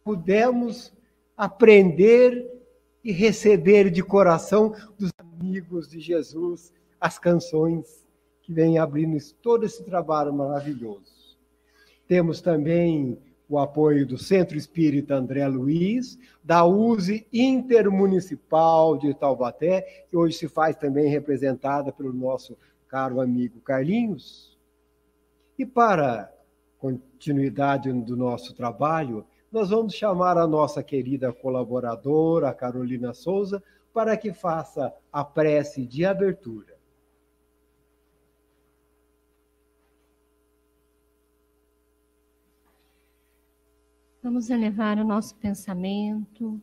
pudemos aprender e receber de coração dos amigos de Jesus as canções que vêm abrindo todo esse trabalho maravilhoso. Temos também o apoio do Centro Espírita André Luiz, da USE Intermunicipal de Taubaté, que hoje se faz também representada pelo nosso caro amigo Carlinhos. E para continuidade do nosso trabalho, nós vamos chamar a nossa querida colaboradora, Carolina Souza, para que faça a prece de abertura. Vamos elevar o nosso pensamento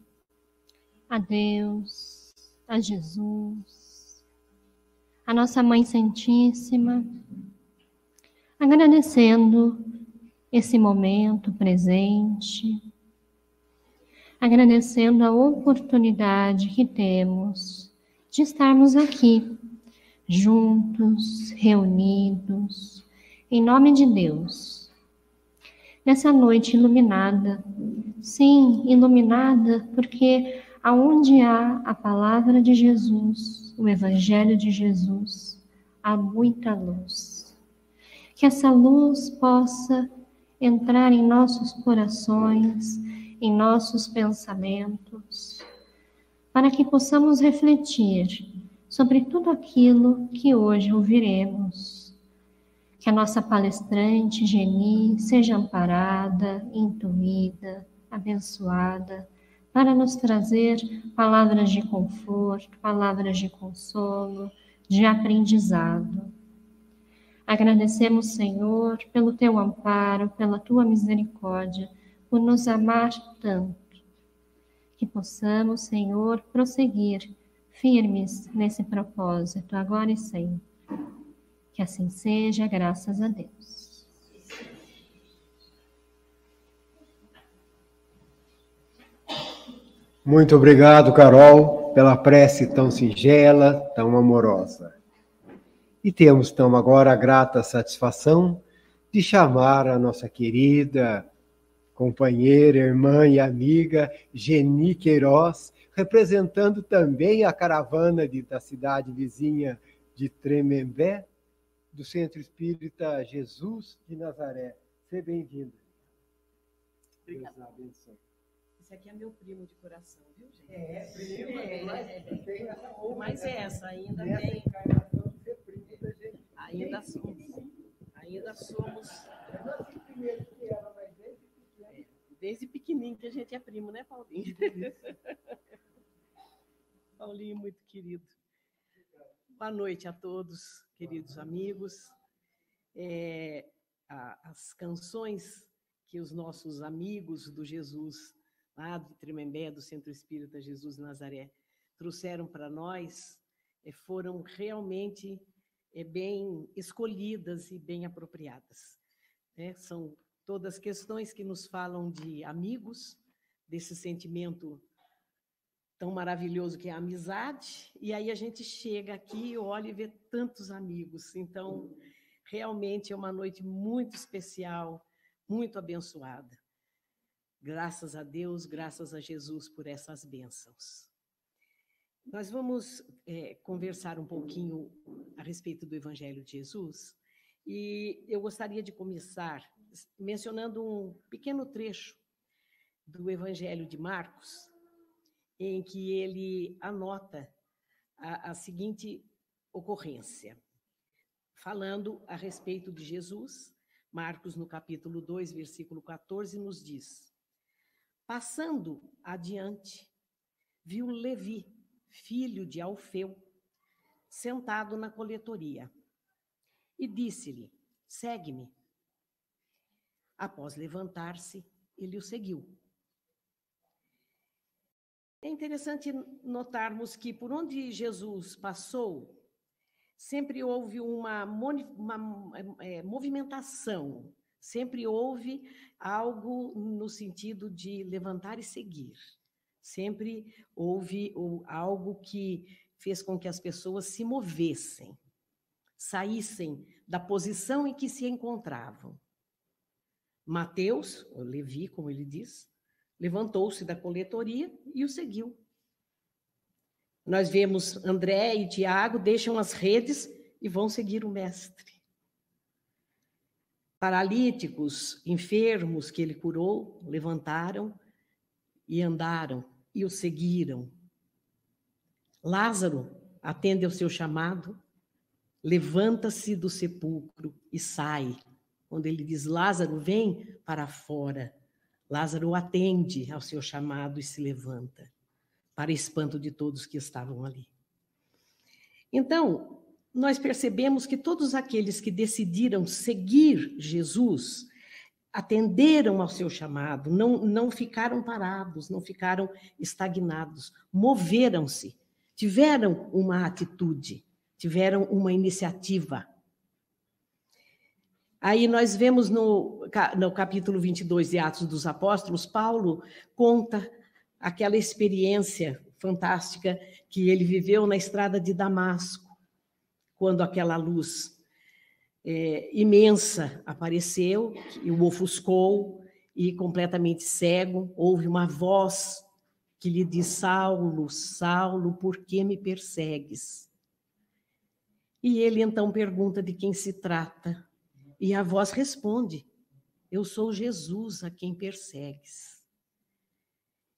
a Deus, a Jesus, a nossa Mãe Santíssima, agradecendo esse momento presente, agradecendo a oportunidade que temos de estarmos aqui, juntos, reunidos, em nome de Deus. Nessa noite iluminada, sim, iluminada, porque aonde há a palavra de Jesus, o Evangelho de Jesus, há muita luz. Que essa luz possa entrar em nossos corações, em nossos pensamentos, para que possamos refletir sobre tudo aquilo que hoje ouviremos. Que a nossa palestrante, Geni, seja amparada, intuída, abençoada, para nos trazer palavras de conforto, palavras de consolo, de aprendizado. Agradecemos, Senhor, pelo Teu amparo, pela Tua misericórdia, por nos amar tanto. Que possamos, Senhor, prosseguir firmes nesse propósito, agora e sempre. Que assim seja, graças a Deus. Muito obrigado, Carol, pela prece tão singela, tão amorosa. E temos, então, agora a grata satisfação de chamar a nossa querida companheira, irmã e amiga Geni Queiroz, representando também a caravana da cidade vizinha de Tremembé, do Centro Espírita Jesus de Nazaré. Seja bem-vindo. Obrigada. Deus abençoe. Esse aqui é meu primo de coração, viu, gente? Mas essa ainda tem. Ainda somos. Desde pequenininho que a gente é primo, né, Paulinho? Paulinho, muito querido. Boa noite a todos, queridos amigos. As canções que os nossos amigos do Jesus, lá do Tremembé, do Centro Espírita Jesus de Nazaré, trouxeram para nós, foram realmente bem escolhidas e bem apropriadas. São todas questões que nos falam de amigos, desse sentimento tão maravilhoso que é a amizade, e aí a gente chega aqui, olha e vê tantos amigos. Então, realmente é uma noite muito especial, muito abençoada. Graças a Deus, graças a Jesus por essas bênçãos. Nós vamos conversar um pouquinho a respeito do Evangelho de Jesus, e eu gostaria de começar mencionando um pequeno trecho do Evangelho de Marcos, em que ele anota a seguinte ocorrência, falando a respeito de Jesus. Marcos, no capítulo 2, versículo 14, nos diz: passando adiante, viu Levi, filho de Alfeu, sentado na coletoria, e disse-lhe: segue-me. Após levantar-se, ele o seguiu. É interessante notarmos que por onde Jesus passou, sempre houve uma movimentação, sempre houve algo no sentido de levantar e seguir. Sempre houve algo que fez com que as pessoas se movessem, saíssem da posição em que se encontravam. Mateus, ou Levi, como ele diz, levantou-se da coletoria e o seguiu. Nós vemos André e Tiago deixam as redes e vão seguir o mestre. Paralíticos, enfermos que ele curou, levantaram e andaram e o seguiram. Lázaro atende ao seu chamado, levanta-se do sepulcro e sai. Quando ele diz, Lázaro, vem para fora, Lázaro atende ao seu chamado e se levanta, para espanto de todos que estavam ali. Então, nós percebemos que todos aqueles que decidiram seguir Jesus atenderam ao seu chamado, não ficaram parados, não ficaram estagnados, moveram-se, tiveram uma atitude, tiveram uma iniciativa. Aí nós vemos no capítulo 22 de Atos dos Apóstolos, Paulo conta aquela experiência fantástica que ele viveu na estrada de Damasco, quando aquela luz imensa apareceu e o ofuscou, e completamente cego, houve uma voz que lhe diz, Saulo, Saulo, por que me persegues? E ele então pergunta de quem se trata, e a voz responde, eu sou Jesus a quem persegues.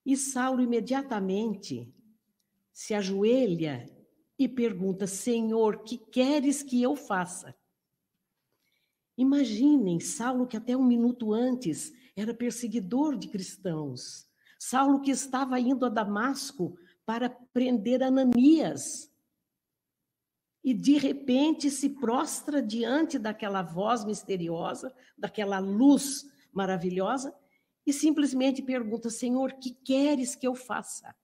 E Saulo imediatamente se ajoelha e pergunta, Senhor, que queres que eu faça? Imaginem, Saulo que até um minuto antes era perseguidor de cristãos. Saulo que estava indo a Damasco para prender Ananias. E de repente se prostra diante daquela voz misteriosa, daquela luz maravilhosa, e simplesmente pergunta, Senhor, que queres que eu faça?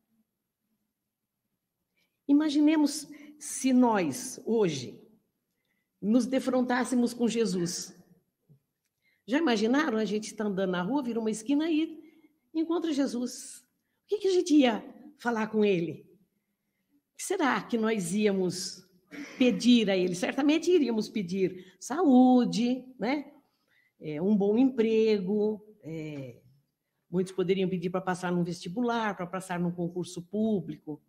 Imaginemos se nós, hoje, nos defrontássemos com Jesus. Já imaginaram? A gente está andando na rua, vira uma esquina e encontra Jesus. O que a gente ia falar com ele? O que será que nós íamos pedir a ele? Certamente iríamos pedir saúde, né? Um bom emprego. Muitos poderiam pedir para passar num vestibular, para passar num concurso público.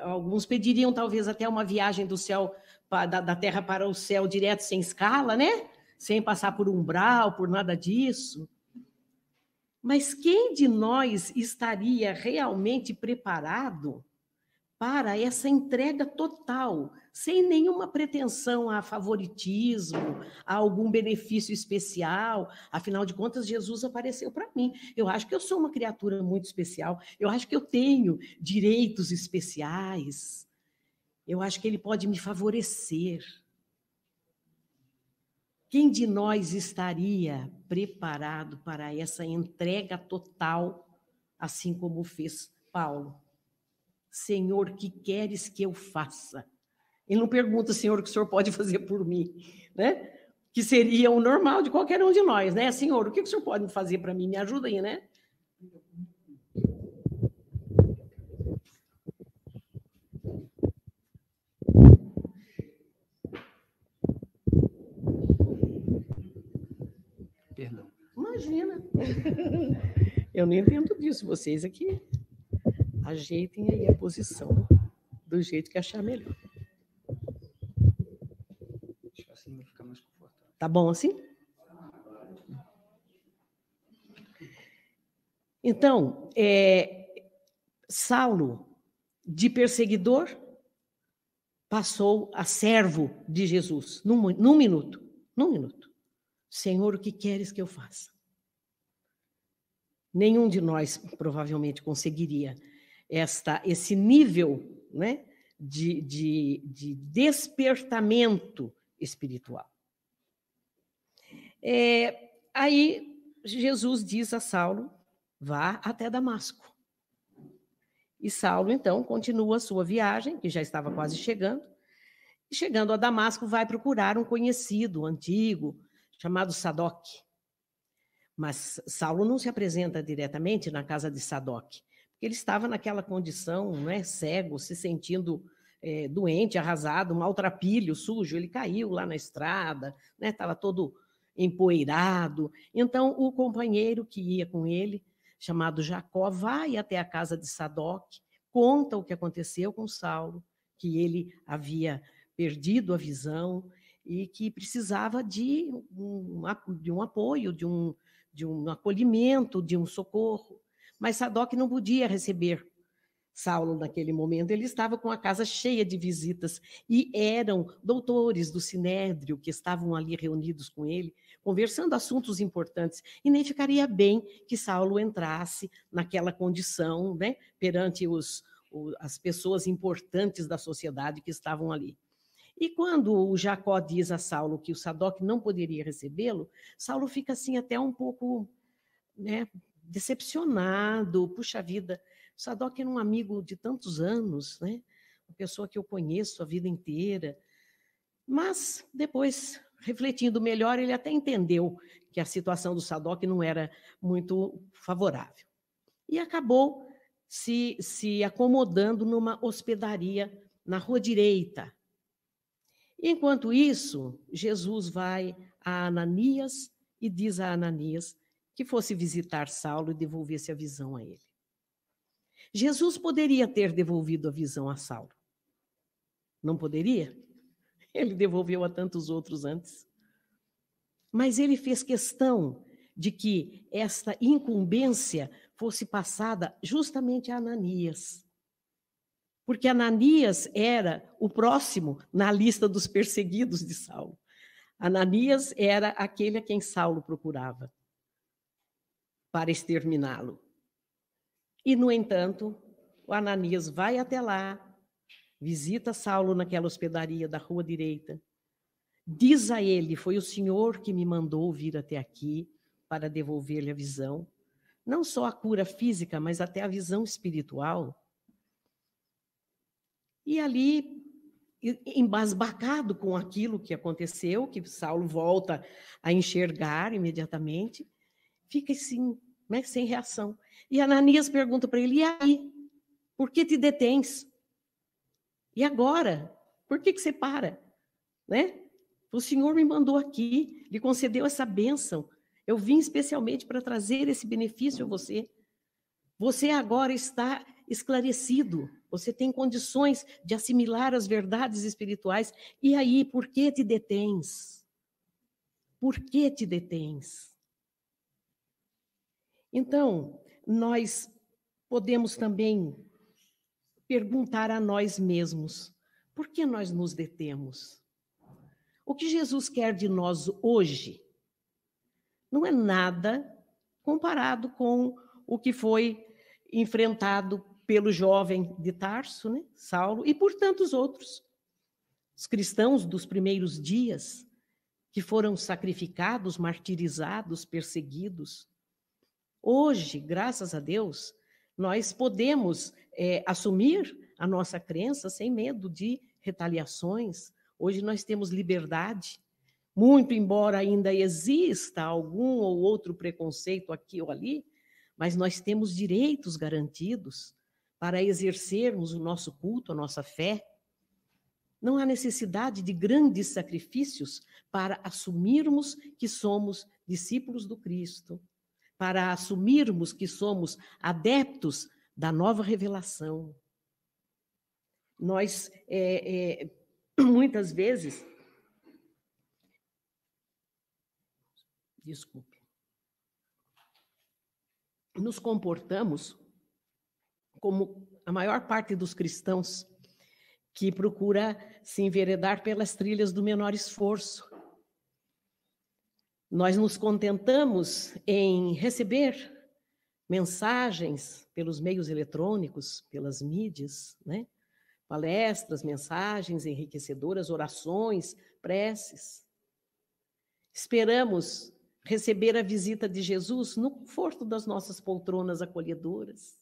Alguns pediriam talvez até uma viagem do céu, da terra para o céu direto, sem escala, né? Sem passar por umbral, por nada disso. Mas quem de nós estaria realmente preparado para essa entrega total, sem nenhuma pretensão a favoritismo, a algum benefício especial? Afinal de contas, Jesus apareceu para mim. Eu acho que eu sou uma criatura muito especial. Eu acho que eu tenho direitos especiais. Eu acho que ele pode me favorecer. Quem de nós estaria preparado para essa entrega total, assim como fez Paulo? Senhor, que queres que eu faça? Ele não pergunta, Senhor, o que o Senhor pode fazer por mim, né? Que seria o normal de qualquer um de nós, né? Senhor, o que o Senhor pode fazer para mim? Me ajuda aí, né? Perdão. Imagina. Eu não entendo disso. Vocês aqui ajeitem aí a posição do jeito que achar melhor. Acho que assim vai ficar mais confortável. Tá bom assim? Então, Saulo, de perseguidor, passou a servo de Jesus, num minuto. Senhor, o que queres que eu faça? Nenhum de nós provavelmente conseguiria esse nível, né, de despertamento espiritual. Aí Jesus diz a Saulo, vá até Damasco. E Saulo, então, continua a sua viagem, que já estava quase chegando, e chegando a Damasco vai procurar um conhecido, antigo, chamado Sadoc. Mas Saulo não se apresenta diretamente na casa de Sadoc, porque ele estava naquela condição, né, cego, se sentindo doente, arrasado, maltrapilho, sujo. Ele caiu lá na estrada, né, estava todo empoeirado. Então, o companheiro que ia com ele chamado Jacó, vai até a casa de Sadoc, conta o que aconteceu com Saulo, que ele havia perdido a visão e que precisava de um apoio, de um acolhimento, de um socorro. Mas Sadoc não podia receber Saulo naquele momento. Ele estava com a casa cheia de visitas e eram doutores do Sinédrio que estavam ali reunidos com ele, conversando assuntos importantes. E nem ficaria bem que Saulo entrasse naquela condição, né, perante as pessoas importantes da sociedade que estavam ali. E quando o Jacó diz a Saulo que o Sadoc não poderia recebê-lo, Saulo fica assim até um pouco, né, decepcionado. Puxa vida, o Sadoc era um amigo de tantos anos, né? Uma pessoa que eu conheço a vida inteira. Mas depois, refletindo melhor, ele até entendeu que a situação do Sadoc não era muito favorável. E acabou se acomodando numa hospedaria na Rua Direita. Enquanto isso, Jesus vai a Ananias e diz a Ananias que fosse visitar Saulo e devolvesse a visão a ele. Jesus poderia ter devolvido a visão a Saulo. Não poderia? Ele devolveu a tantos outros antes. Mas ele fez questão de que esta incumbência fosse passada justamente a Ananias. Porque Ananias era o próximo na lista dos perseguidos de Saulo. Ananias era aquele a quem Saulo procurava para exterminá-lo. E, no entanto, o Ananias vai até lá, visita Saulo naquela hospedaria da Rua Direita, diz a ele: foi o Senhor que me mandou vir até aqui para devolver-lhe a visão. Não só a cura física, mas até a visão espiritual. E ali, embasbacado com aquilo que aconteceu, que Saulo volta a enxergar imediatamente, fica assim, né, sem reação. E Ananias pergunta para ele: e aí? Por que te detens? E agora? Por que você para? Né? O Senhor me mandou aqui, lhe concedeu essa bênção. Eu vim especialmente para trazer esse benefício a você. Você agora está esclarecido. Você tem condições de assimilar as verdades espirituais. E aí, por que te detens? Por que te detens? Então, nós podemos também perguntar a nós mesmos: por que nós nos detemos? O que Jesus quer de nós hoje não é nada comparado com o que foi enfrentado pelo jovem de Tarso, né, Saulo, e por tantos outros. Os cristãos dos primeiros dias, que foram sacrificados, martirizados, perseguidos. Hoje, graças a Deus, nós podemos assumir a nossa crença sem medo de retaliações. Hoje nós temos liberdade, muito embora ainda exista algum ou outro preconceito aqui ou ali, mas nós temos direitos garantidos para exercermos o nosso culto, a nossa fé. Não há necessidade de grandes sacrifícios para assumirmos que somos discípulos do Cristo, para assumirmos que somos adeptos da nova revelação. Nós, muitas vezes, nos comportamos como a maior parte dos cristãos que procura se enveredar pelas trilhas do menor esforço. Nós nos contentamos em receber mensagens pelos meios eletrônicos, pelas mídias, né? Palestras, mensagens enriquecedoras, orações, preces. Esperamos receber a visita de Jesus no conforto das nossas poltronas acolhedoras.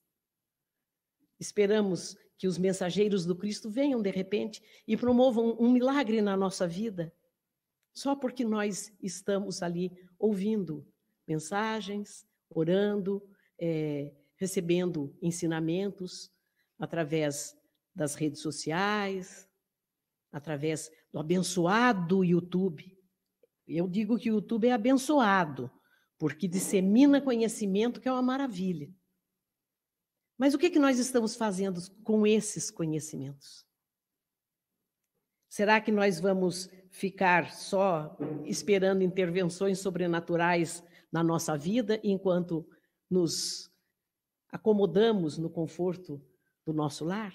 Esperamos que os mensageiros do Cristo venham de repente e promovam um milagre na nossa vida, só porque nós estamos ali ouvindo mensagens, orando, recebendo ensinamentos através das redes sociais, através do abençoado YouTube. Eu digo que o YouTube é abençoado, porque dissemina conhecimento, que é uma maravilha. Mas o que nós estamos fazendo com esses conhecimentos? Será que nós vamos ficar só esperando intervenções sobrenaturais na nossa vida, enquanto nos acomodamos no conforto do nosso lar?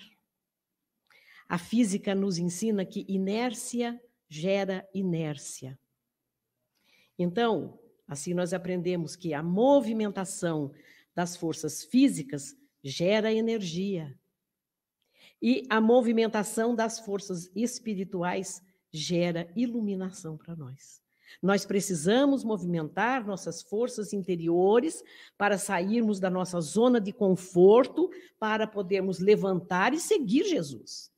A física nos ensina que inércia gera inércia. Então, assim nós aprendemos que a movimentação das forças físicas gera energia. E a movimentação das forças espirituais gera iluminação para nós. Nós precisamos movimentar nossas forças interiores para sairmos da nossa zona de conforto, para podermos levantar e seguir Jesus.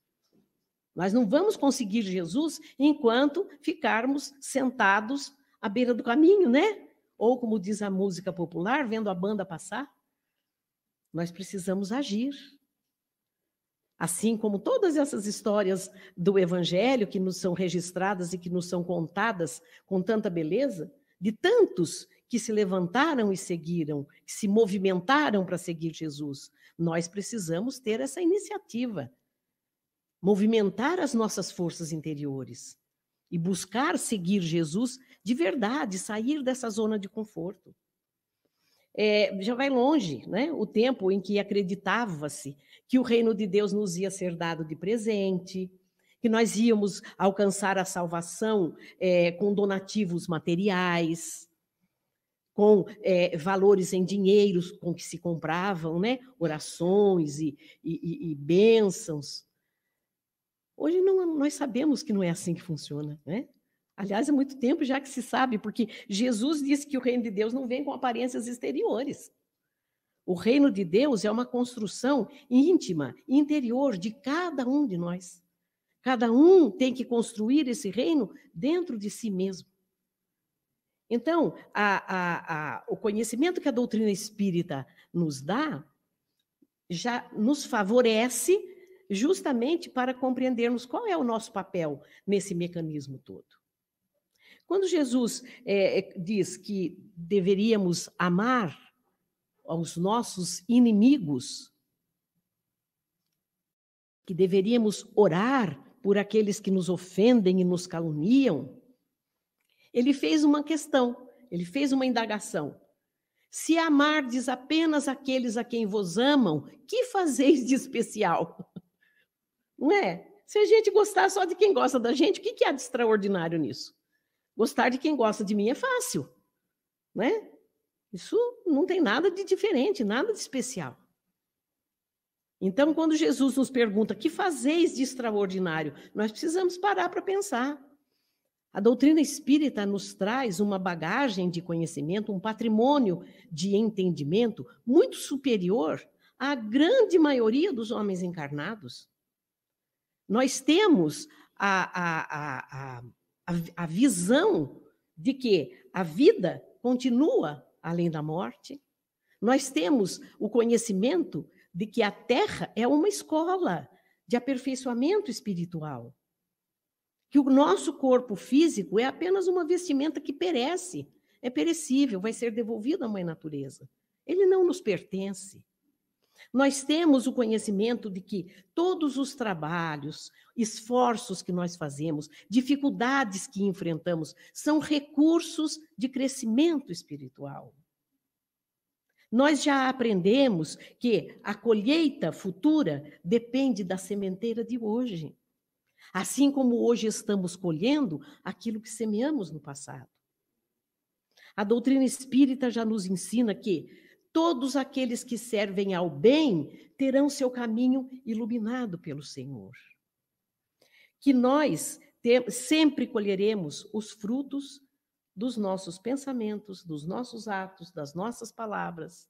Nós não vamos conseguir Jesus enquanto ficarmos sentados à beira do caminho, né? Ou, como diz a música popular, vendo a banda passar. Nós precisamos agir. Assim como todas essas histórias do Evangelho que nos são registradas e que nos são contadas com tanta beleza, de tantos que se levantaram e seguiram, que se movimentaram para seguir Jesus, nós precisamos ter essa iniciativa, movimentar as nossas forças interiores e buscar seguir Jesus de verdade, sair dessa zona de conforto. Já vai longe, né? O tempo em que acreditava-se que o reino de Deus nos ia ser dado de presente, que nós íamos alcançar a salvação com donativos materiais, com valores em dinheiro com que se compravam, né? Orações e bênçãos. Hoje nós sabemos que não é assim que funciona, né? Aliás, há muito tempo já que se sabe, porque Jesus disse que o reino de Deus não vem com aparências exteriores. O reino de Deus é uma construção íntima, interior de cada um de nós. Cada um tem que construir esse reino dentro de si mesmo. Então, o conhecimento que a doutrina espírita nos dá já nos favorece justamente para compreendermos qual é o nosso papel nesse mecanismo todo. Quando Jesus diz que deveríamos amar aos nossos inimigos, que deveríamos orar por aqueles que nos ofendem e nos caluniam, ele fez uma questão, ele fez uma indagação. Se amardes apenas aqueles a quem vos amam, que fazeis de especial? Não é? Se a gente gostar só de quem gosta da gente, o que há de extraordinário nisso? Gostar de quem gosta de mim é fácil, né? Isso não tem nada de diferente, nada de especial. Então, quando Jesus nos pergunta, que fazeis de extraordinário? Nós precisamos parar para pensar. A doutrina espírita nos traz uma bagagem de conhecimento, um patrimônio de entendimento muito superior à grande maioria dos homens encarnados. Nós temos a visão de que a vida continua além da morte. Nós temos o conhecimento de que a Terra é uma escola de aperfeiçoamento espiritual. Que o nosso corpo físico é apenas uma vestimenta que perece, é perecível, vai ser devolvido à Mãe Natureza. Ele não nos pertence. Nós temos o conhecimento de que todos os trabalhos, esforços que nós fazemos, dificuldades que enfrentamos, são recursos de crescimento espiritual. Nós já aprendemos que a colheita futura depende da sementeira de hoje. Assim como hoje estamos colhendo aquilo que semeamos no passado. A doutrina espírita já nos ensina que todos aqueles que servem ao bem terão seu caminho iluminado pelo Senhor. Que nós sempre colheremos os frutos dos nossos pensamentos, dos nossos atos, das nossas palavras.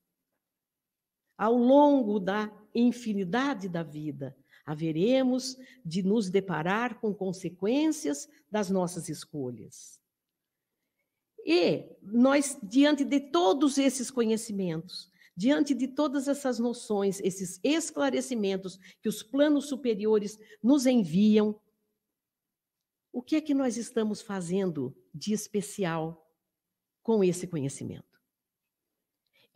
Ao longo da infinidade da vida, haveremos de nos deparar com consequências das nossas escolhas. E nós, diante de todos esses conhecimentos, diante de todas essas noções, esses esclarecimentos que os planos superiores nos enviam, o que é que nós estamos fazendo de especial com esse conhecimento?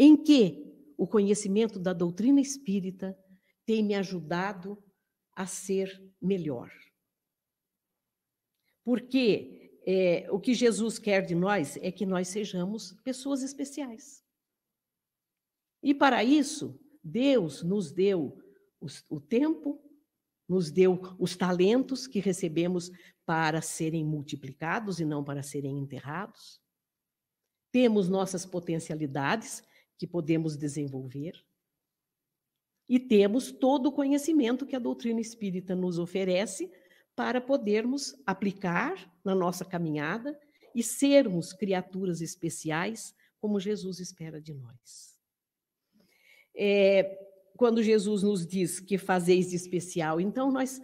em que o conhecimento da doutrina espírita tem me ajudado a ser melhor. Porque o que Jesus quer de nós é que nós sejamos pessoas especiais. E para isso, Deus nos deu o tempo, nos deu os talentos que recebemos para serem multiplicados e não para serem enterrados. Temos nossas potencialidades que podemos desenvolver. E temos todo o conhecimento que a doutrina espírita nos oferece para podermos aplicar na nossa caminhada e sermos criaturas especiais como Jesus espera de nós. Quando Jesus nos diz que fazeis de especial, então nós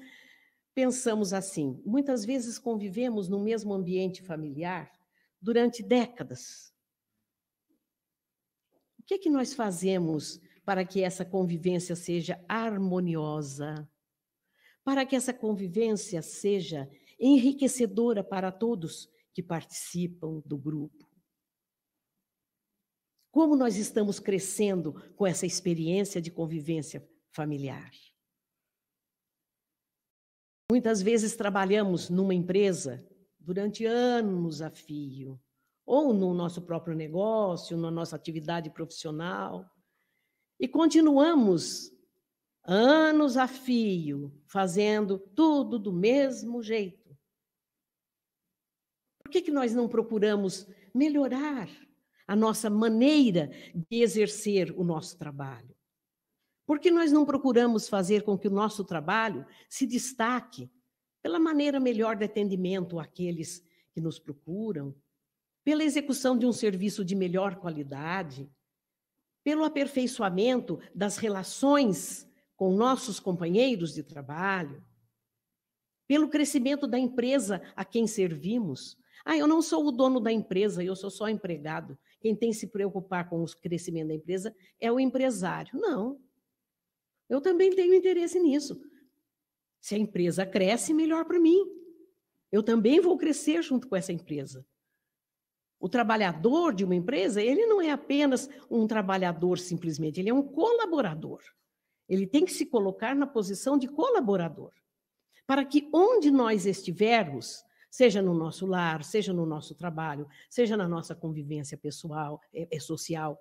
pensamos assim, muitas vezes convivemos no mesmo ambiente familiar durante décadas. O que é que nós fazemos para que essa convivência seja harmoniosa? Para que essa convivência seja enriquecedora para todos que participam do grupo? Como nós estamos crescendo com essa experiência de convivência familiar? Muitas vezes trabalhamos numa empresa durante anos a fio, ou no nosso próprio negócio, na nossa atividade profissional, e continuamos anos a fio, fazendo tudo do mesmo jeito. Por que nós não procuramos melhorar a nossa maneira de exercer o nosso trabalho? Por que nós não procuramos fazer com que o nosso trabalho se destaque pela maneira melhor de atendimento àqueles que nos procuram, pela execução de um serviço de melhor qualidade, pelo aperfeiçoamento das relações com nossos companheiros de trabalho, pelo crescimento da empresa a quem servimos? Eu não sou o dono da empresa, eu sou só empregado. Quem tem que se preocupar com o crescimento da empresa é o empresário. Não. Eu também tenho interesse nisso. Se a empresa cresce, melhor para mim. Eu também vou crescer junto com essa empresa. O trabalhador de uma empresa, ele não é apenas um trabalhador simplesmente, ele é um colaborador. Ele tem que se colocar na posição de colaborador, para que onde nós estivermos, seja no nosso lar, seja no nosso trabalho, seja na nossa convivência pessoal, social,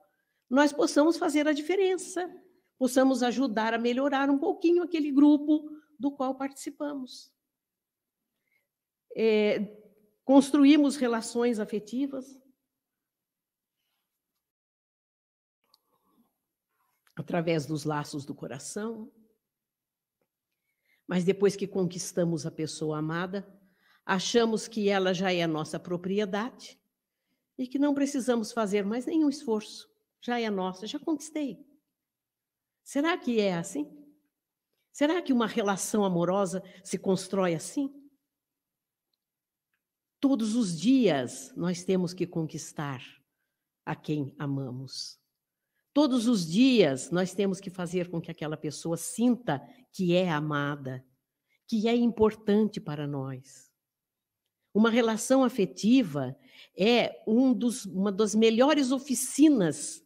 nós possamos fazer a diferença, possamos ajudar a melhorar um pouquinho aquele grupo do qual participamos. Construímos relações afetivas através dos laços do coração, mas depois que conquistamos a pessoa amada, achamos que ela já é nossa propriedade e que não precisamos fazer mais nenhum esforço. Já é nossa, já conquistei. Será que é assim? Será que uma relação amorosa se constrói assim? Todos os dias nós temos que conquistar a quem amamos. Todos os dias nós temos que fazer com que aquela pessoa sinta que é amada, que é importante para nós. Uma relação afetiva é uma das melhores oficinas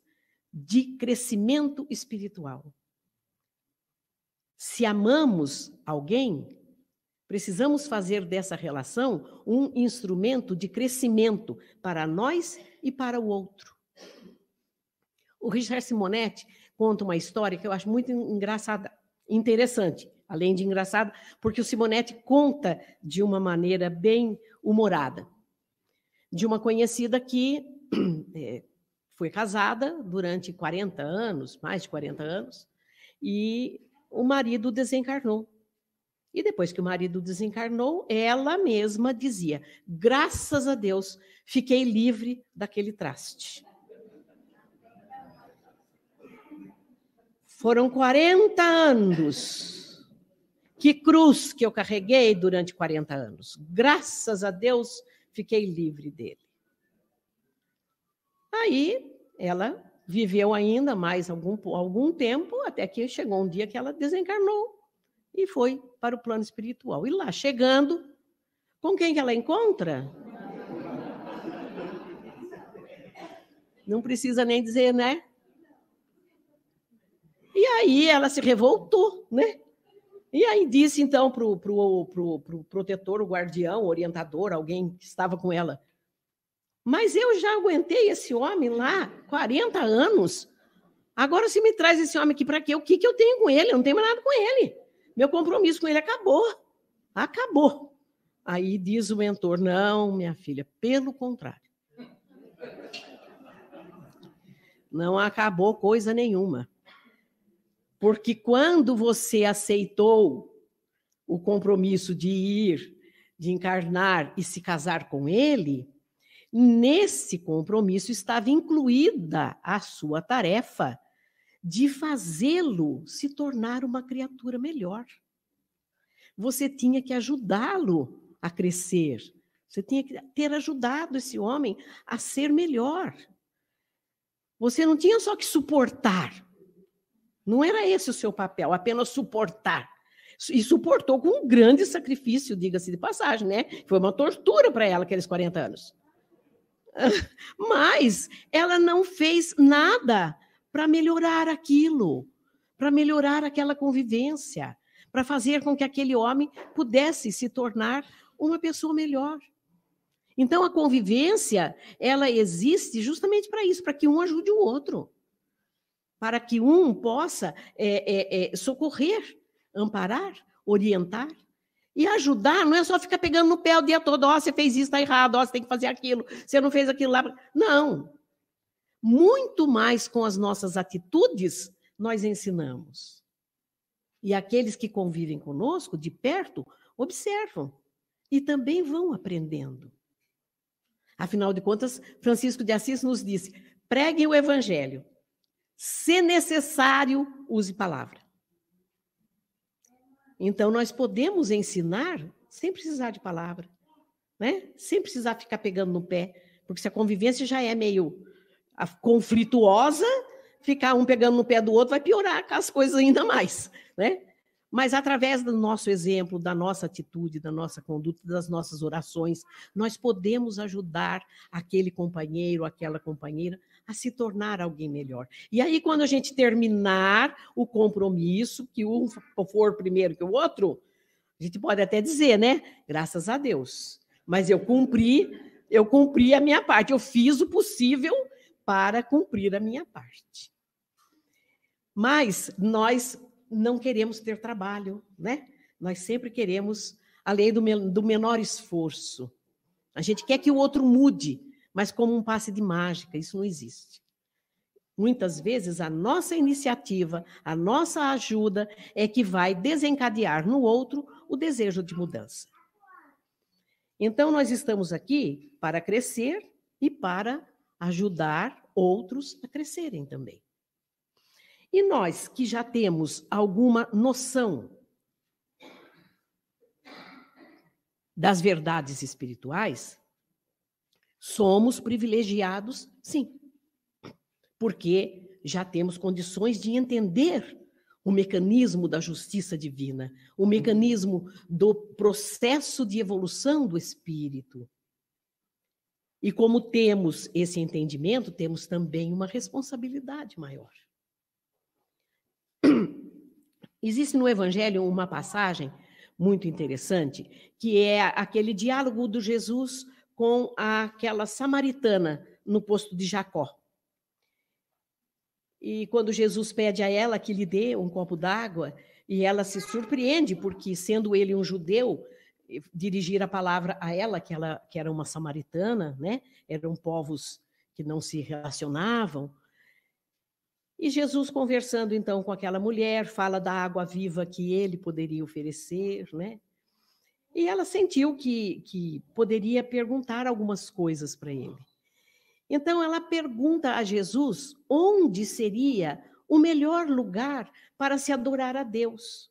de crescimento espiritual. Se amamos alguém, precisamos fazer dessa relação um instrumento de crescimento para nós e para o outro. O Richard Simonetti conta uma história que eu acho muito engraçada, interessante, além de engraçada, porque o Simonetti conta de uma maneira bem humorada, de uma conhecida que foi casada durante 40 anos, mais de 40 anos, e o marido desencarnou. E depois que o marido desencarnou, ela mesma dizia: graças a Deus, fiquei livre daquele traste. Foram 40 anos. Que cruz que eu carreguei durante 40 anos. Graças a Deus, fiquei livre dele. Aí, ela viveu ainda mais algum tempo, até que chegou um dia que ela desencarnou e foi para o plano espiritual. E lá, chegando, com quem que ela encontra? Não precisa nem dizer, né? E aí ela se revoltou, né? E aí disse, então, para o protetor, o guardião, o orientador, alguém que estava com ela, mas eu já aguentei esse homem lá 40 anos, agora se me traz esse homem aqui para quê? O que eu tenho com ele? Eu não tenho mais nada com ele. Meu compromisso com ele acabou. Acabou. Aí diz o mentor, não, minha filha, pelo contrário. Não acabou coisa nenhuma. Porque quando você aceitou o compromisso de ir, de encarnar e se casar com ele, nesse compromisso estava incluída a sua tarefa de fazê-lo se tornar uma criatura melhor. Você tinha que ajudá-lo a crescer. Você tinha que ter ajudado esse homem a ser melhor. Você não tinha só que suportar. Não era esse o seu papel, apenas suportar. E suportou com um grande sacrifício, diga-se de passagem, né? Foi uma tortura para ela aqueles 40 anos. Mas ela não fez nada para melhorar aquilo, para melhorar aquela convivência, para fazer com que aquele homem pudesse se tornar uma pessoa melhor. Então, a convivência, ela existe justamente para isso, para que um ajude o outro. Para que um possa socorrer, amparar, orientar. E ajudar não é só ficar pegando no pé o dia todo, você fez isso, está errado, você tem que fazer aquilo, você não fez aquilo lá. Não. Muito mais com as nossas atitudes, nós ensinamos. E aqueles que convivem conosco, de perto, observam. E também vão aprendendo. Afinal de contas, Francisco de Assis nos disse, preguem o evangelho. Se necessário, use palavra. Então, nós podemos ensinar sem precisar de palavra, né? Sem precisar ficar pegando no pé, porque se a convivência já é meio conflituosa, ficar um pegando no pé do outro vai piorar as coisas ainda mais, né? Mas através do nosso exemplo, da nossa atitude, da nossa conduta, das nossas orações, nós podemos ajudar aquele companheiro, aquela companheira a se tornar alguém melhor. E aí, quando a gente terminar o compromisso, que um for primeiro que o outro, a gente pode até dizer, né? Graças a Deus. Mas eu cumpri a minha parte, eu fiz o possível para cumprir a minha parte. Mas nós não queremos ter trabalho, né? Nós sempre queremos a lei do menor esforço. A gente quer que o outro mude, mas como um passe de mágica, isso não existe. Muitas vezes a nossa iniciativa, a nossa ajuda é que vai desencadear no outro o desejo de mudança. Então, nós estamos aqui para crescer e para ajudar outros a crescerem também. E nós que já temos alguma noção das verdades espirituais, somos privilegiados, sim, porque já temos condições de entender o mecanismo da justiça divina, o mecanismo do processo de evolução do espírito. E como temos esse entendimento, temos também uma responsabilidade maior. Existe no Evangelho uma passagem muito interessante, que é aquele diálogo do Jesus com aquela samaritana no poço de Jacó. E quando Jesus pede a ela que lhe dê um copo d'água, e ela se surpreende, porque, sendo ele um judeu, dirigir a palavra a ela, que era uma samaritana, né? Eram povos que não se relacionavam. E Jesus, conversando então com aquela mulher, fala da água viva que ele poderia oferecer, né? E ela sentiu que poderia perguntar algumas coisas para ele. Então ela pergunta a Jesus onde seria o melhor lugar para se adorar a Deus.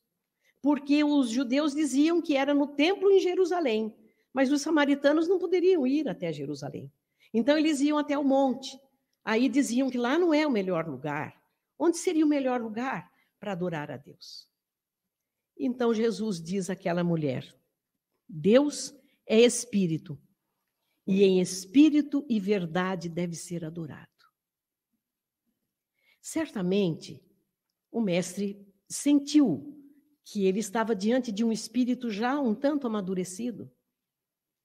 Porque os judeus diziam que era no templo em Jerusalém, mas os samaritanos não poderiam ir até Jerusalém. Então eles iam até o monte. Aí diziam que lá não é o melhor lugar. Onde seria o melhor lugar para adorar a Deus? Então Jesus diz àquela mulher, Deus é espírito, e em espírito e verdade deve ser adorado. Certamente, o mestre sentiu que ele estava diante de um espírito já um tanto amadurecido,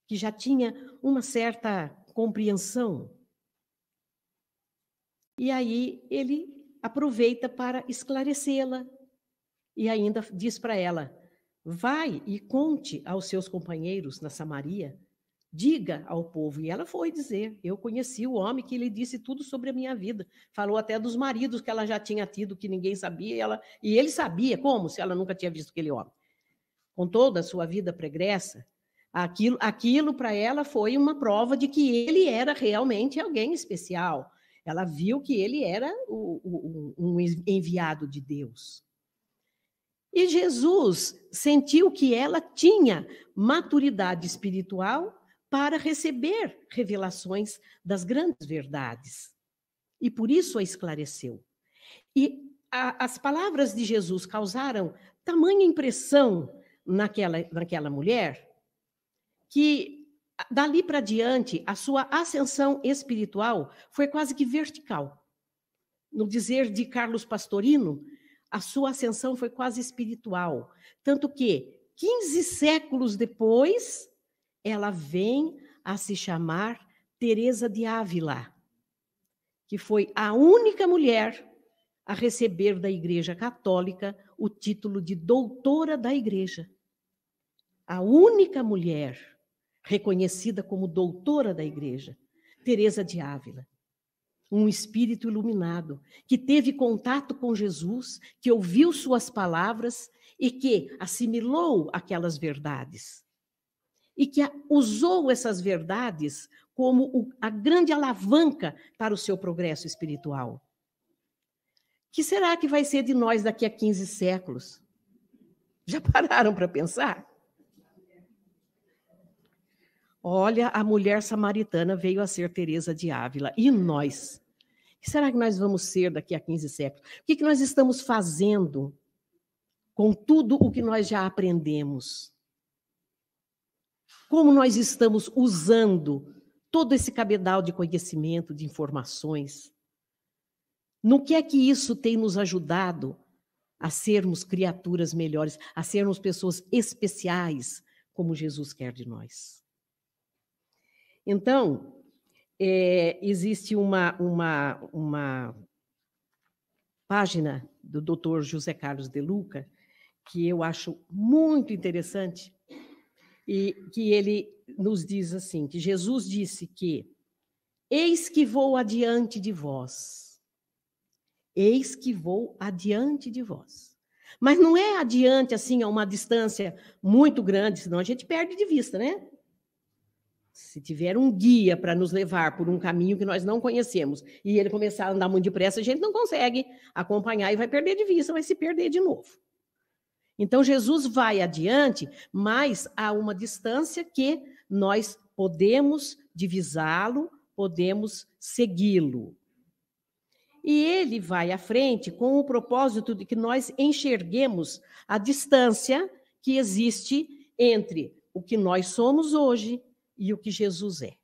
que já tinha uma certa compreensão. E aí ele aproveita para esclarecê-la e ainda diz para ela: vai e conte aos seus companheiros na Samaria, diga ao povo. E ela foi dizer: eu conheci o homem que lhe disse tudo sobre a minha vida. Falou até dos maridos que ela já tinha tido, que ninguém sabia, e ele sabia. Como? Se ela nunca tinha visto aquele homem. Com toda a sua vida pregressa, aquilo para ela foi uma prova de que ele era realmente alguém especial. Ela viu que ele era um enviado de Deus. E Jesus sentiu que ela tinha maturidade espiritual para receber revelações das grandes verdades. E por isso a esclareceu. E as palavras de Jesus causaram tamanha impressão naquela mulher, que dali para diante a sua ascensão espiritual foi quase que vertical. No dizer de Carlos Pastorino, a sua ascensão foi quase espiritual. Tanto que, 15 séculos depois, ela vem a se chamar Teresa de Ávila, que foi a única mulher a receber da Igreja Católica o título de doutora da Igreja. A única mulher reconhecida como doutora da Igreja, Teresa de Ávila. Um espírito iluminado, que teve contato com Jesus, que ouviu suas palavras e que assimilou aquelas verdades. E que usou essas verdades como a grande alavanca para o seu progresso espiritual. Que será que vai ser de nós daqui a 15 séculos? Já pararam para pensar? Olha, a mulher samaritana veio a ser Teresa de Ávila. E nós? O que será que nós vamos ser daqui a 15 séculos? O que nós estamos fazendo com tudo o que nós já aprendemos? Como nós estamos usando todo esse cabedal de conhecimento, de informações? No que é que isso tem nos ajudado a sermos criaturas melhores, a sermos pessoas especiais, como Jesus quer de nós? Então, existe uma página do Dr. José Carlos de Luca que eu acho muito interessante e que ele nos diz assim, que Jesus disse que eis que vou adiante de vós. Eis que vou adiante de vós. Mas não é adiante assim a uma distância muito grande, senão a gente perde de vista, né? Se tiver um guia para nos levar por um caminho que nós não conhecemos e ele começar a andar muito depressa, a gente não consegue acompanhar e vai perder de vista, vai se perder de novo. Então, Jesus vai adiante, mas há uma distância que nós podemos divisá-lo, podemos segui-lo. E ele vai à frente com o propósito de que nós enxerguemos a distância que existe entre o que nós somos hoje e o que Jesus é.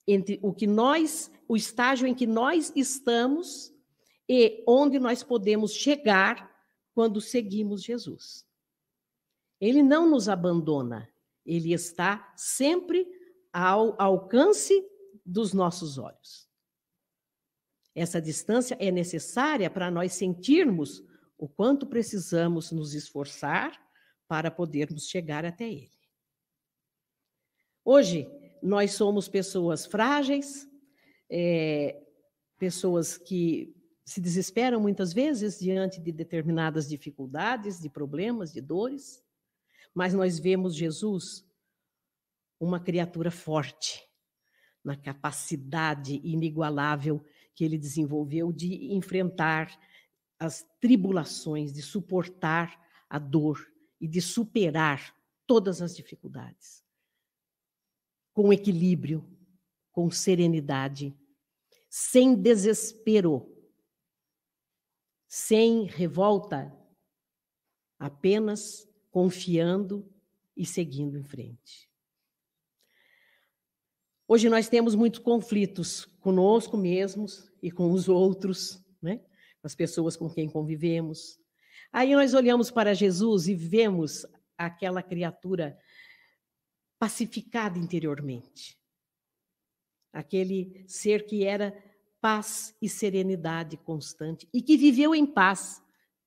Entre o estágio em que nós estamos e onde nós podemos chegar quando seguimos Jesus. Ele não nos abandona, ele está sempre ao alcance dos nossos olhos. Essa distância é necessária para nós sentirmos o quanto precisamos nos esforçar para podermos chegar até ele. Hoje, nós somos pessoas frágeis, pessoas que se desesperam muitas vezes diante de determinadas dificuldades, de problemas, de dores, mas nós vemos Jesus uma criatura forte, na capacidade inigualável que ele desenvolveu de enfrentar as tribulações, de suportar a dor e de superar todas as dificuldades. Com equilíbrio, com serenidade, sem desespero, sem revolta, apenas confiando e seguindo em frente. Hoje nós temos muitos conflitos conosco mesmos e com os outros, né? com as pessoas com quem convivemos. Aí nós olhamos para Jesus e vemos aquela criatura pacificada interiormente. Aquele ser que era paz e serenidade constante e que viveu em paz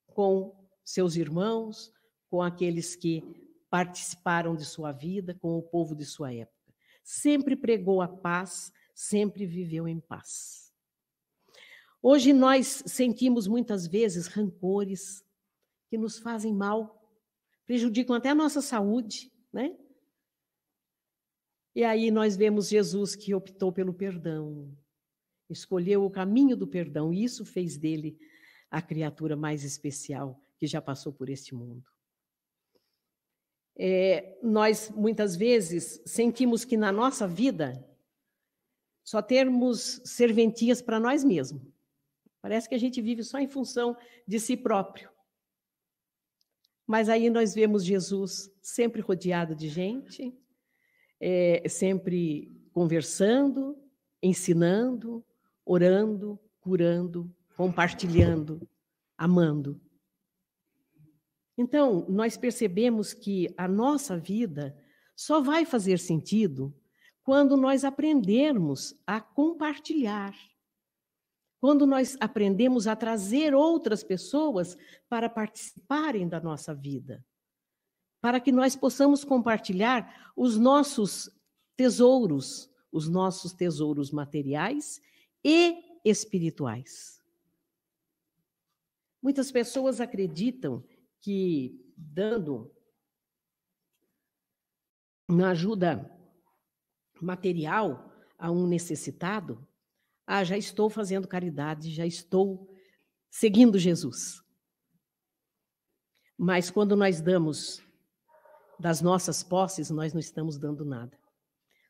com seus irmãos, com aqueles que participaram de sua vida, com o povo de sua época. Sempre pregou a paz, sempre viveu em paz. Hoje nós sentimos muitas vezes rancores que nos fazem mal, prejudicam até a nossa saúde, né? E aí nós vemos Jesus que optou pelo perdão, escolheu o caminho do perdão, e isso fez dele a criatura mais especial que já passou por este mundo. Nós, muitas vezes, sentimos que na nossa vida só temos serventias para nós mesmos. Parece que a gente vive só em função de si próprio. Mas aí nós vemos Jesus sempre rodeado de gente, sempre conversando, ensinando, orando, curando, compartilhando, amando. Então, nós percebemos que a nossa vida só vai fazer sentido quando nós aprendermos a compartilhar, quando nós aprendemos a trazer outras pessoas para participarem da nossa vida, para que nós possamos compartilhar os nossos tesouros materiais e espirituais. Muitas pessoas acreditam que, dando uma ajuda material a um necessitado, já estou fazendo caridade, já estou seguindo Jesus. Mas quando nós damos das nossas posses, nós não estamos dando nada.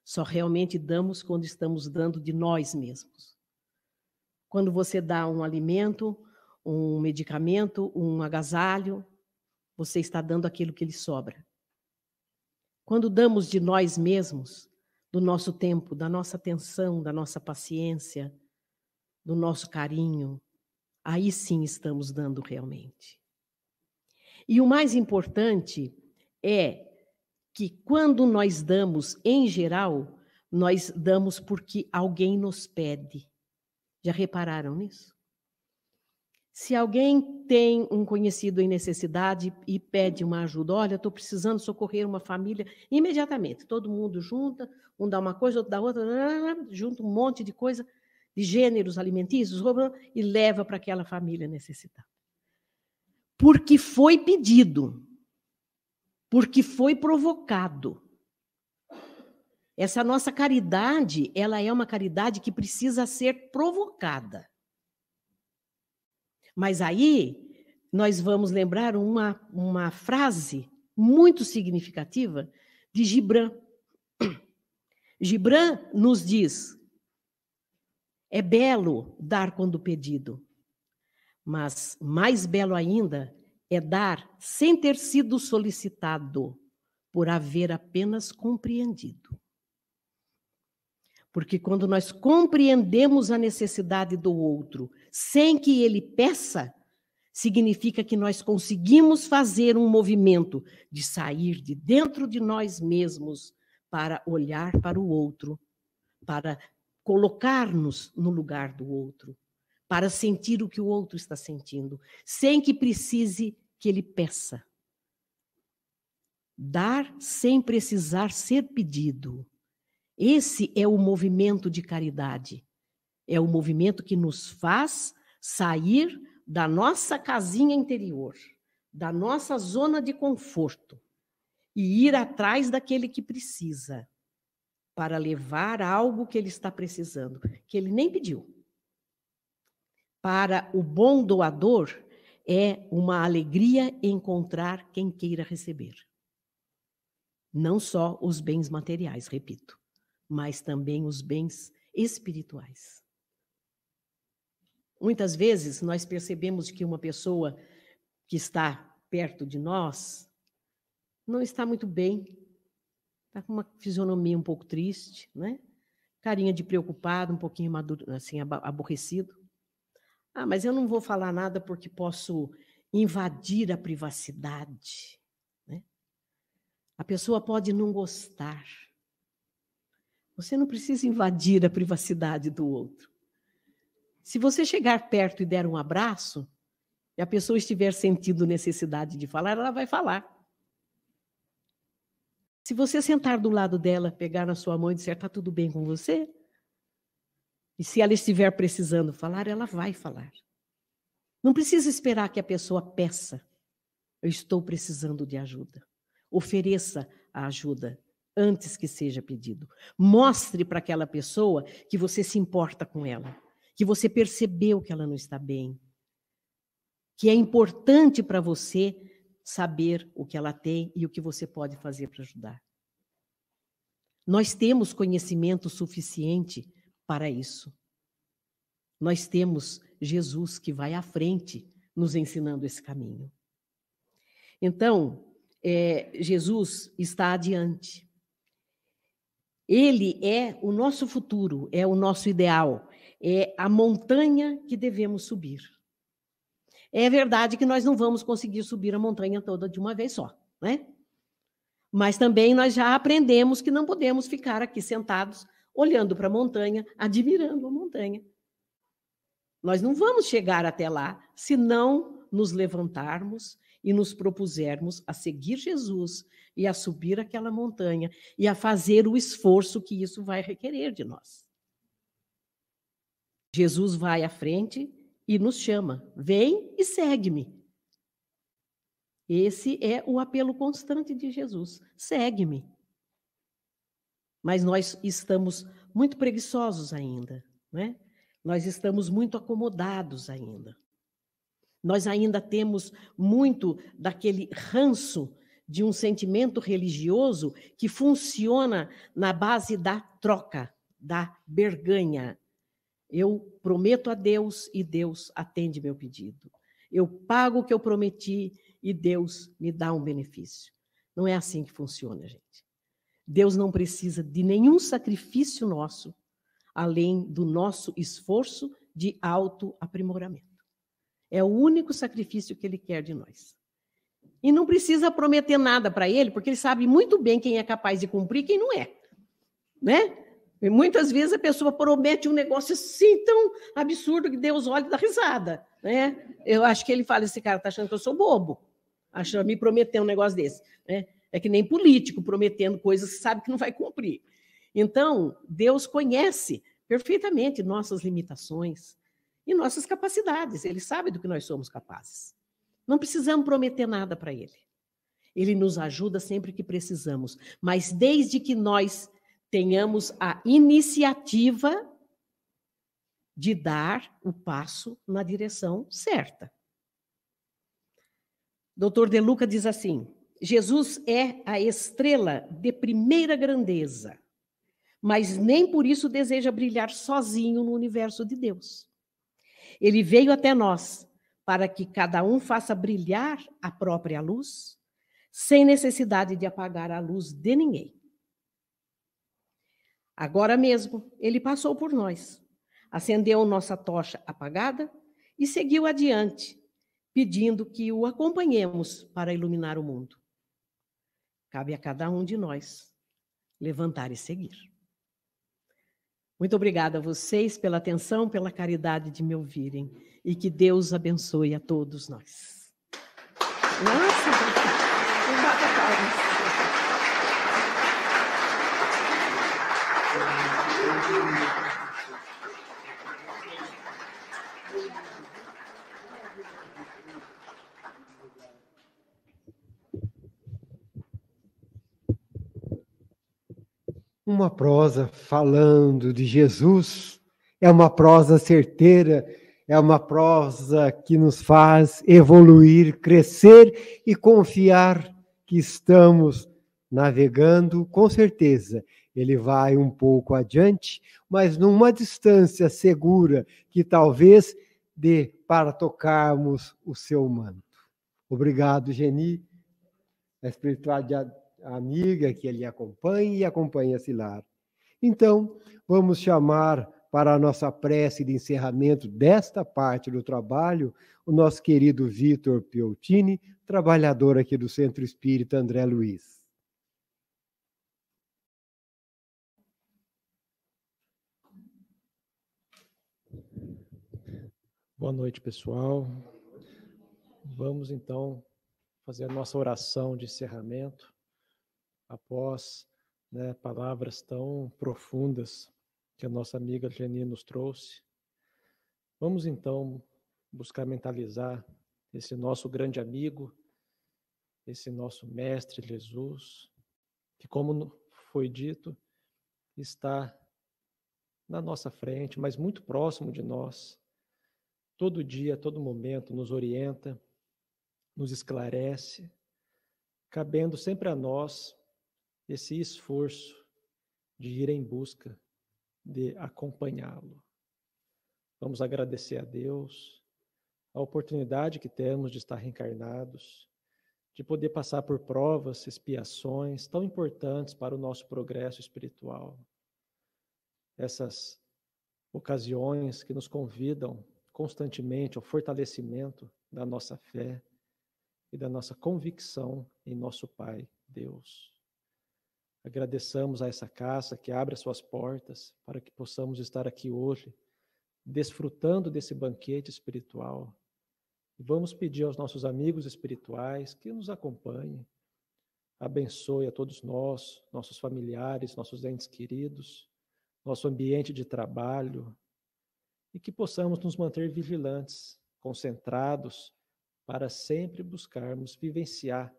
Só realmente damos quando estamos dando de nós mesmos. Quando você dá um alimento, um medicamento, um agasalho, você está dando aquilo que lhe sobra. Quando damos de nós mesmos, do nosso tempo, da nossa atenção, da nossa paciência, do nosso carinho, aí sim estamos dando realmente. E o mais importante é que quando nós damos, em geral, nós damos porque alguém nos pede. Já repararam nisso? Se alguém tem um conhecido em necessidade e pede uma ajuda, olha, estou precisando socorrer uma família, imediatamente, todo mundo junta, um dá uma coisa, outro dá outra, junta um monte de coisa, de gêneros alimentícios, e leva para aquela família necessitada. Porque foi pedido, porque foi provocado. Essa nossa caridade, ela é uma caridade que precisa ser provocada. Mas aí, nós vamos lembrar uma frase muito significativa de Gibran. Gibran nos diz, é belo dar quando pedido, mas mais belo ainda é dar sem ter sido solicitado, por haver apenas compreendido. Porque quando nós compreendemos a necessidade do outro, sem que ele peça, significa que nós conseguimos fazer um movimento de sair de dentro de nós mesmos para olhar para o outro, para colocar-nos no lugar do outro, para sentir o que o outro está sentindo, sem que precise que ele peça. Dar sem precisar ser pedido. Esse é o movimento de caridade. É o movimento que nos faz sair da nossa casinha interior, da nossa zona de conforto, e ir atrás daquele que precisa, para levar algo que ele está precisando, que ele nem pediu. Para o bom doador, é uma alegria encontrar quem queira receber. Não só os bens materiais, repito, mas também os bens espirituais. Muitas vezes nós percebemos que uma pessoa que está perto de nós não está muito bem, está com uma fisionomia um pouco triste, né? Carinha de preocupado, um pouquinho assim, aborrecido. Ah, mas eu não vou falar nada porque posso invadir a privacidade, né? A pessoa pode não gostar. Você não precisa invadir a privacidade do outro. Se você chegar perto e der um abraço, e a pessoa estiver sentindo necessidade de falar, ela vai falar. Se você sentar do lado dela, pegar na sua mão e dizer, está tudo bem com você? E se ela estiver precisando falar, ela vai falar. Não precisa esperar que a pessoa peça. Eu estou precisando de ajuda. Ofereça a ajuda antes que seja pedido. Mostre para aquela pessoa que você se importa com ela, que você percebeu que ela não está bem, que é importante para você saber o que ela tem e o que você pode fazer para ajudar. Nós temos conhecimento suficiente para isso. Nós temos Jesus que vai à frente nos ensinando esse caminho. Então, Jesus está adiante. Ele é o nosso futuro, é o nosso ideal, é a montanha que devemos subir. É verdade que nós não vamos conseguir subir a montanha toda de uma vez só, né? Mas também nós já aprendemos que não podemos ficar aqui sentados, olhando para a montanha, admirando a montanha. Nós não vamos chegar até lá se não nos levantarmos e nos propusermos a seguir Jesus e a subir aquela montanha e a fazer o esforço que isso vai requerer de nós. Jesus vai à frente e nos chama, vem e segue-me. Esse é o apelo constante de Jesus, segue-me. Mas nós estamos muito preguiçosos ainda, né? Nós estamos muito acomodados ainda. Nós ainda temos muito daquele ranço de um sentimento religioso que funciona na base da troca, da barganha. Eu prometo a Deus e Deus atende meu pedido. Eu pago o que eu prometi e Deus me dá um benefício. Não é assim que funciona, gente. Deus não precisa de nenhum sacrifício nosso, além do nosso esforço de autoaprimoramento. É o único sacrifício que Ele quer de nós. E não precisa prometer nada para Ele, porque Ele sabe muito bem quem é capaz de cumprir e quem não é. Né? E muitas vezes a pessoa promete um negócio assim tão absurdo que Deus olha e dá risada. Né? Eu acho que Ele fala, esse cara está achando que eu sou bobo, achando me prometer um negócio desse. Né? É que nem político prometendo coisas que sabe que não vai cumprir. Então, Deus conhece perfeitamente nossas limitações e nossas capacidades. Ele sabe do que nós somos capazes. Não precisamos prometer nada para Ele. Ele nos ajuda sempre que precisamos, mas desde que nós tenhamos a iniciativa de dar o passo na direção certa. Dr. De Luca diz assim, Jesus é a estrela de primeira grandeza, mas nem por isso deseja brilhar sozinho no universo de Deus. Ele veio até nós para que cada um faça brilhar a própria luz, sem necessidade de apagar a luz de ninguém. Agora mesmo, ele passou por nós, acendeu nossa tocha apagada e seguiu adiante, pedindo que o acompanhemos para iluminar o mundo. Cabe a cada um de nós levantar e seguir. Muito obrigada a vocês pela atenção, pela caridade de me ouvirem e que Deus abençoe a todos nós. Nossa, não bata palmas. Uma prosa falando de Jesus é uma prosa certeira, é uma prosa que nos faz evoluir, crescer e confiar que estamos navegando, com certeza. Ele vai um pouco adiante, mas numa distância segura que talvez dê para tocarmos o seu manto. Obrigado, Geni, a espiritualidade amiga que ele acompanha e acompanha Silar. Então, vamos chamar para a nossa prece de encerramento desta parte do trabalho o nosso querido Vitor Pioltini, trabalhador aqui do Centro Espírita André Luiz. Boa noite, pessoal. Vamos, então, fazer a nossa oração de encerramento após palavras tão profundas que a nossa amiga Geni nos trouxe. Vamos, então, buscar mentalizar esse nosso grande amigo, esse nosso mestre Jesus, que, como foi dito, está na nossa frente, mas muito próximo de nós. Todo dia, todo momento, nos orienta, nos esclarece, cabendo sempre a nós esse esforço de ir em busca de acompanhá-lo. Vamos agradecer a Deus a oportunidade que temos de estar reencarnados, de poder passar por provas, expiações tão importantes para o nosso progresso espiritual. Essas ocasiões que nos convidam constantemente ao fortalecimento da nossa fé e da nossa convicção em nosso Pai, Deus. Agradeçamos a essa casa que abre as suas portas para que possamos estar aqui hoje, desfrutando desse banquete espiritual. E vamos pedir aos nossos amigos espirituais que nos acompanhem, abençoe a todos nós, nossos familiares, nossos entes queridos, nosso ambiente de trabalho, e que possamos nos manter vigilantes, concentrados, para sempre buscarmos vivenciar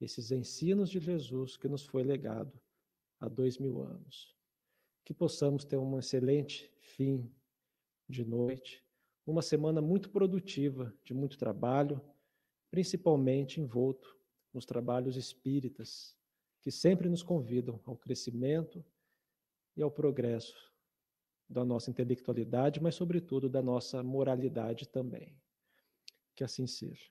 esses ensinos de Jesus que nos foi legado há 2000 anos. Que possamos ter um excelente fim de noite, uma semana muito produtiva, de muito trabalho, principalmente envolto nos trabalhos espíritas, que sempre nos convidam ao crescimento e ao progresso da nossa intelectualidade, mas, sobretudo, da nossa moralidade também. Que assim seja.